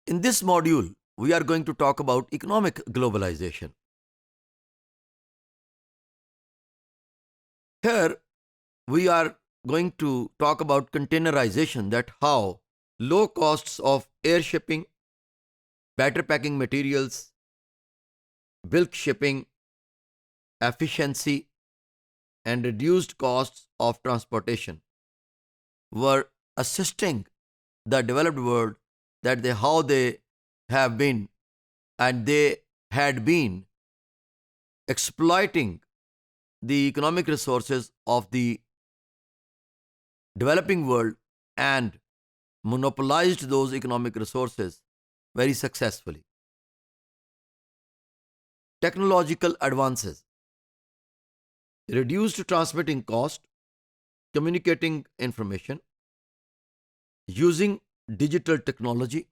In this module, we are going to talk about economic globalization. Here, we are going to talk about containerization, that how low costs of air shipping, better packing materials, bulk shipping, efficiency, and reduced costs of transportation were assisting the developed world, that they how they have been and they had been exploiting the economic resources of the developing world and monopolized those economic resources very successfully. Technological advances reduced transmitting cost, communicating information, using digital technology,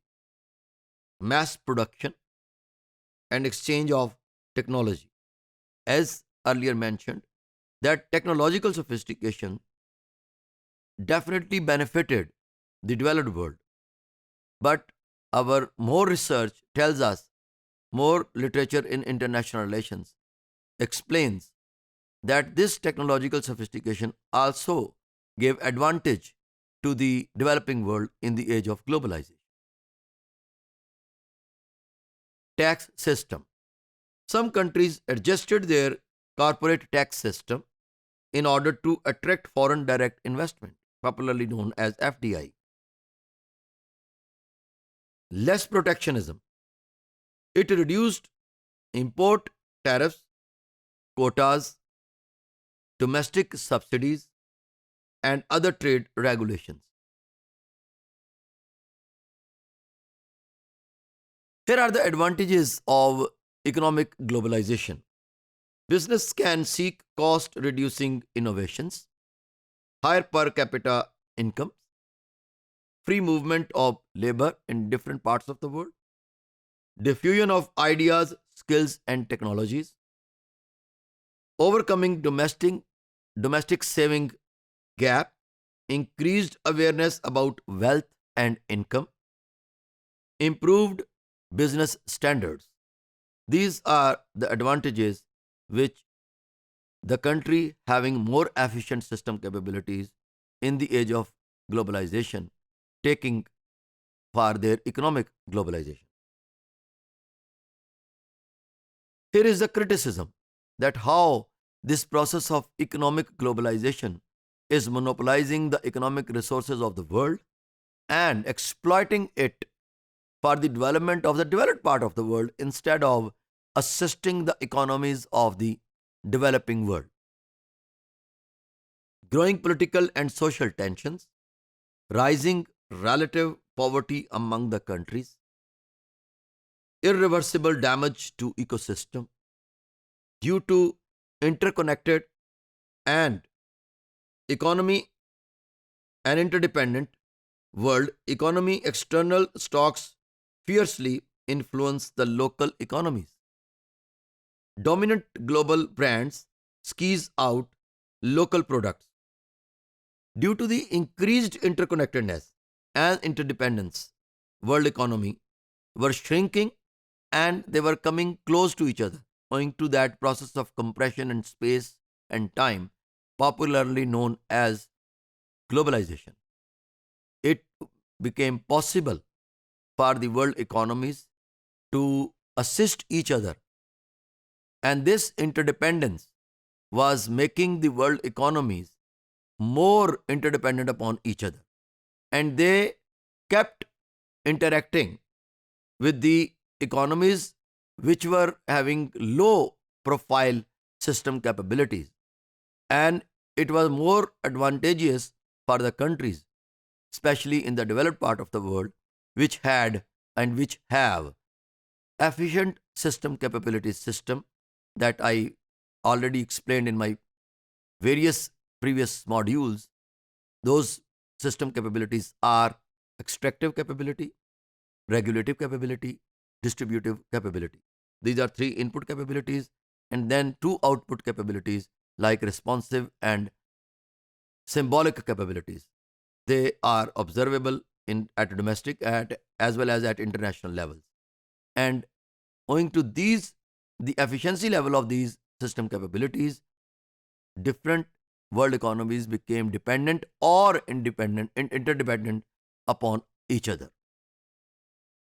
mass production, and exchange of technology. As earlier mentioned, that technological sophistication definitely benefited the developed world. But our more research tells us, more literature in international relations explains that this technological sophistication also gave advantage to the developing world in the age of globalization. Tax system. Some countries adjusted their corporate tax system in order to attract foreign direct investment, popularly known as FDI. Less protectionism. It reduced import tariffs, quotas, domestic subsidies, and other trade regulations. Here are the advantages of economic globalization. Business can seek cost reducing innovations, higher per capita incomes, free movement of labor in different parts of the world, diffusion of ideas, skills, and technologies, overcoming domestic saving gap, increased awareness about wealth and income, improved business standards. These are the advantages which the country having more efficient system capabilities in the age of globalization taking for their economic globalization. Here is the criticism, that how this process of economic globalization is monopolizing the economic resources of the world and exploiting it for the development of the developed part of the world instead of assisting the economies of the developing world. Growing political and social tensions, rising relative poverty among the countries, irreversible damage to ecosystem due to interconnected and economy and interdependent world economy, external stocks fiercely influence the local economies. Dominant global brands squeeze out local products. Due to the increased interconnectedness and interdependence, world economy were shrinking and they were coming close to each other, owing to that process of compression in space and time, popularly known as globalization. It became possible for the world economies to assist each other, and this interdependence was making the world economies more interdependent upon each other, and they kept interacting with the economies which were having low profile system capabilities, and it was more advantageous for the countries, especially in the developed part of the world, which had and which have efficient system capabilities system that I already explained in my various previous modules. Those system capabilities are extractive capability, regulative capability, distributive capability. These are three input capabilities, and then two output capabilities like responsive and symbolic capabilities. They are observable, at domestic as well as at international levels. And owing to these, the efficiency level of these system capabilities, different world economies became dependent or interdependent upon each other.